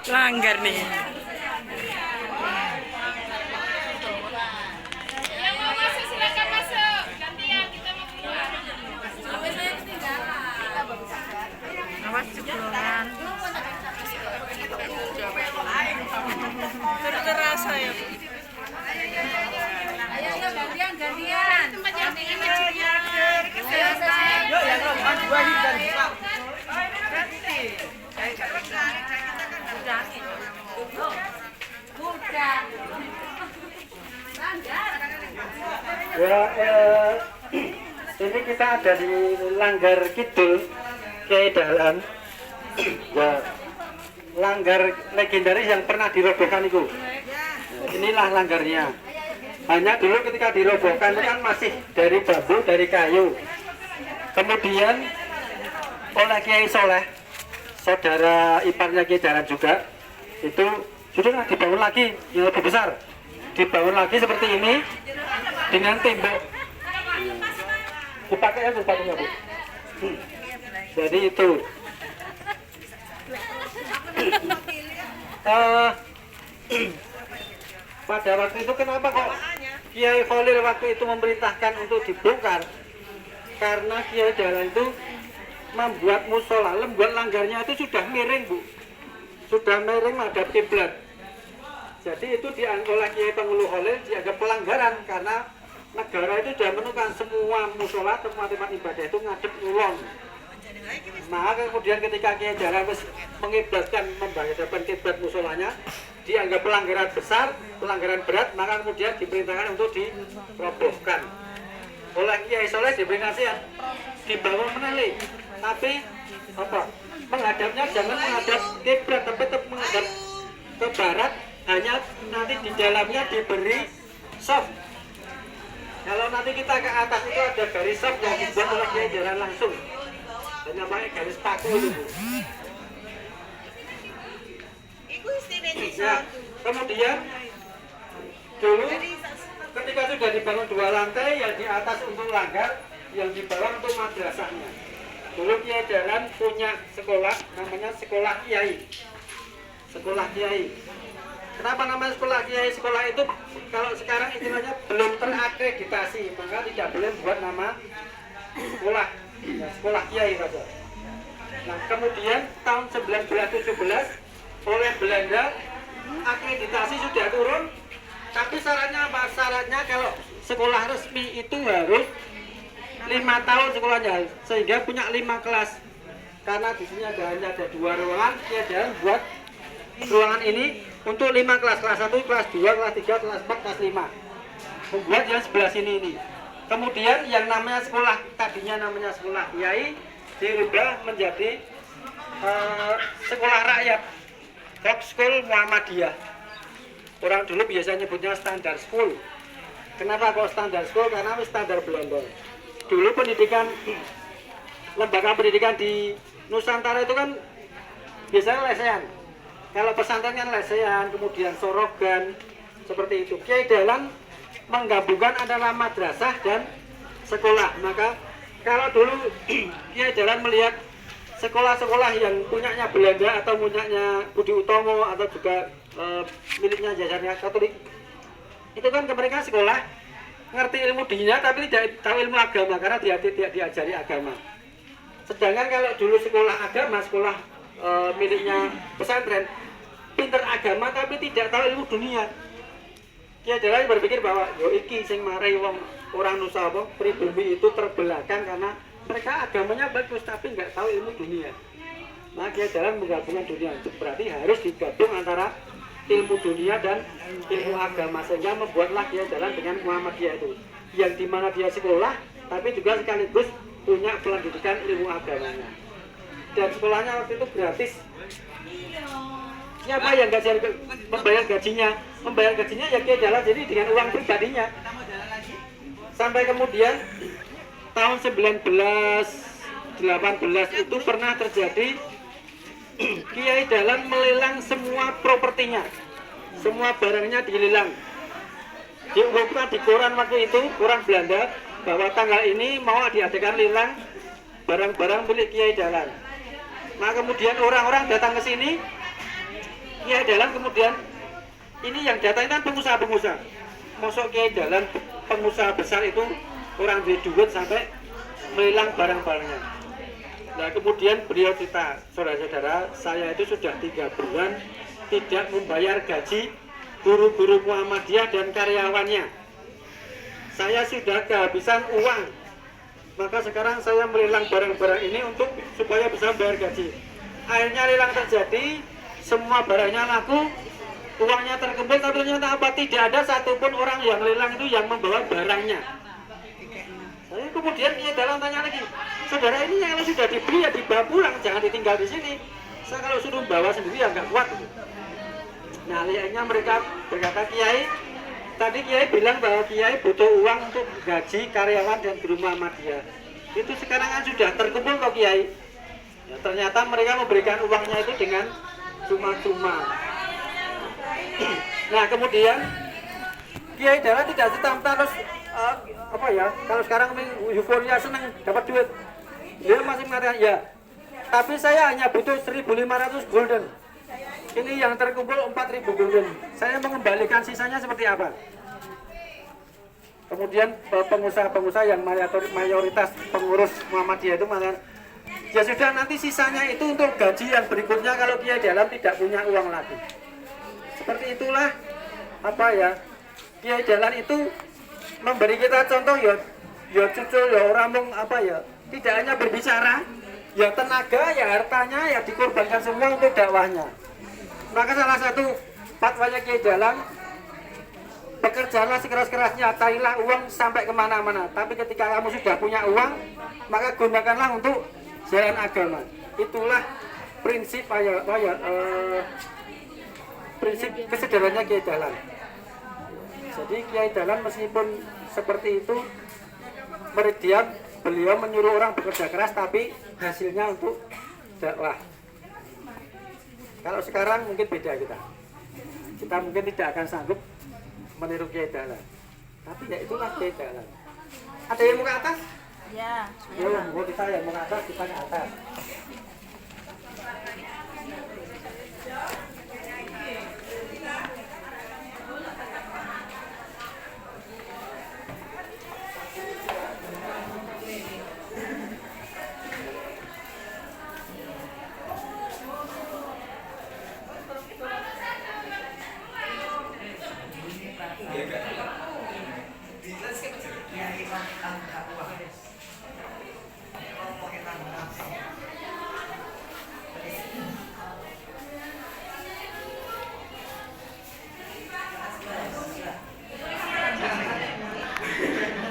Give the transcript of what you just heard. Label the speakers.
Speaker 1: Langgar nih.
Speaker 2: Yang mau masuk silakan masuk. Gantian kita mau keluar. Sampai saya ketinggalan.
Speaker 1: Awas jeblolan. Terasa ya, Bu.
Speaker 2: Ayo gantian. Tempat yang tinggi masjidnya.
Speaker 3: Yuk, yang nomor 2 ini dan ya, ini kita ada di Langgar Kidul Kiai Dahlan. Ya, langgar legendaris yang pernah dirobohkan itu. Inilah langgarnya. Hanya dulu ketika dirobohkan itu kan masih dari bambu, dari kayu. Kemudian oleh Kiai Soleh, saudara iparnya Kiai Dahlan juga, itu sudah dibangun lagi yang lebih besar. Dibangun lagi seperti ini dengan tembok. Dipakai ya, sepatunya, Bu. Jadi itu. Pada waktu itu kenapa kok Kiai Khalil waktu itu memerintahkan untuk dibongkar? Karena Kiai Dahlan itu membuat musola, membuat langgarnya itu sudah miring, Bu. Sudah miring menghadap kiblat. Jadi itu dianggap oleh Kiai Pengulu Khalil dianggap pelanggaran karena negara itu sudah menentukan semua musola, semua tempat ibadah itu ngadep ngulon. Maka kemudian ketika Kiai Dahlan mengiblatkan menghadapkan kiblat musolanya, dianggap pelanggaran besar, pelanggaran berat, maka kemudian diperintahkan untuk dirobohkan. Oleh Kiai Soleh diberi nasihat, dibangun menali, tapi apa? Menghadapnya jangan menghadap kiblat, tapi tetap menghadap ke barat. Hanya nanti di dalamnya diberi soft. Kalau nanti kita ke atas itu ada garis soft yang dibuat oleh Kiai Dahlan langsung. Dan namanya garis paku itu, Bu. Ya, kemudian dulu ketika sudah dibangun 2 lantai, yang di atas untuk langgar, yang di bawah untuk madrasahnya. Dulu Kiai Dahlan punya sekolah namanya Sekolah Kiai. Sekolah Kiai. Kenapa namanya Sekolah Kiai? Sekolah itu kalau sekarang istilahnya belum terakreditasi, maka tidak boleh buat nama sekolah. Ya, Sekolah Kiai saja. Nah, kemudian tahun 1917 oleh Belanda akreditasi sudah turun, tapi syaratnya apa? Syaratnya kalau sekolah resmi itu harus 5 tahun sekolahnya, sehingga punya 5 kelas. Karena di sini hanya ada 2 ruangan, Kiai Dahlan buat ruangan ini untuk 5 kelas, kelas 1, kelas 2, kelas 3, kelas 4, kelas 5. Membuat yang sebelah sini ini. Kemudian yang namanya sekolah, tadinya namanya Sekolah Kiai, dirubah menjadi sekolah rakyat, Rock School Muhammadiyah. Orang dulu biasanya nyebutnya standar school. Kenapa kok standar school? Karena standar Belanda. Dulu pendidikan, lembaga pendidikan di Nusantara itu kan biasanya lesehan. Kalau pesantren kan lesehan, kemudian sorogan, seperti itu. Kiai Dahlan menggabungkan antara madrasah dan sekolah. Maka kalau dulu Kiai Dahlan melihat sekolah-sekolah yang punyanya Belanda atau punyanya Budi Utomo atau juga miliknya Jajarnya Katolik, itu kan mereka sekolah ngerti ilmu dunia tapi tidak tahu ilmu agama karena dia tidak diajari agama. Sedangkan kalau dulu sekolah agama, sekolah miliknya pesantren, pinter agama tapi tidak tahu ilmu dunia. Kiai Dahlan berpikir bahwa yo iki sing marai wong orang Nusa pribumi itu terbelakang karena mereka agamanya bagus tapi nggak tahu ilmu dunia. Maka Kiai Dahlan menggabungkan dunia itu berarti harus digabung antara ilmu dunia dan ilmu agama, sehingga membuatlah Kiai Dahlan dengan Muhammadiyah itu, yang dimana dia sekolah tapi juga sekaligus punya pendidikan ilmu agamanya. Dan sekolahnya waktu itu gratis. Siapa yang nggak membayar gajinya? Membayar gajinya ya Kiai Dahlan, jadi dengan uang pribadinya. Sampai kemudian tahun 1918 itu pernah terjadi Kiai Dahlan melelang semua propertinya, semua barangnya dilelang. Diumumkan di koran waktu itu, koran Belanda, bahwa tanggal ini mau diadakan lelang barang-barang milik Kiai Dahlan. Nah kemudian orang-orang datang ke sini Kiai Dahlan kemudian ini yang datang kan pengusaha-pengusaha. Masuk Kiai Dahlan pengusaha besar itu orang duit duit sampai melelang barang-barangnya. Nah kemudian beliau cerita, saudara-saudara, saya itu sudah 3 bulan tidak membayar gaji guru-guru Muhammadiyah dan karyawannya. Saya sudah kehabisan uang, maka sekarang saya melelang barang-barang ini untuk supaya bisa bayar gaji. Akhirnya lelang terjadi, semua barangnya laku, uangnya terkumpul, tapi ternyata apa? Tidak ada satupun orang yang lelang itu yang membawa barangnya. Saya kemudian Kiai Dahlan tanya lagi, saudara ini kalau sudah dibeli ya dibawa pulang, jangan ditinggal di sini. Saya kalau suruh bawa sendiri ya nggak kuat. Nah akhirnya mereka berkata, Kiai, tadi Kiai bilang bahwa Kiai butuh uang untuk gaji karyawan dan guru Muhammadiyah. Itu sekarang kan sudah terkumpul kok Kiai. Ya, ternyata mereka memberikan uangnya itu dengan cuma-cuma. Nah kemudian Kiai Dahlan tidak serta-merta terus apa ya, kalau sekarang euforia senang dapat duit, dia masih mengatakan ya, tapi saya hanya butuh 1.500 gulden. Ini yang terkumpul 4.000 gulden. Saya mengembalikan sisanya seperti apa? Kemudian pengusaha-pengusaha yang mayoritas pengurus Muhammadiyah itu mengatakan, ya sudah nanti sisanya itu untuk gaji yang berikutnya kalau Kiai Dahlan tidak punya uang lagi. Seperti itulah apa ya, Kiai Dahlan itu memberi kita contoh ya cucul ya orang apa ya, tidak hanya berbicara, ya tenaga ya hartanya ya dikorbankan semua untuk dakwahnya. Maka salah satu fatwanya Kiai Dahlan, bekerjalah sekeras-kerasnya, carilah uang sampai kemana-mana, tapi ketika kamu sudah punya uang maka gunakanlah untuk jalan agama. Itulah prinsip prinsip kesadarannya Kiai Dahlan. Jadi Kiai Dahlan meskipun seperti itu, beliau menyuruh orang bekerja keras tapi hasilnya untuk dakwah. Kalau sekarang mungkin beda kita mungkin tidak akan sanggup meniru Kiai Dahlan, tapi ya itulah Kiai Dahlan. Ada yang mau ke atas?
Speaker 1: Ya.
Speaker 3: Ya, mau kita yang mau ke atas, kita ke atas.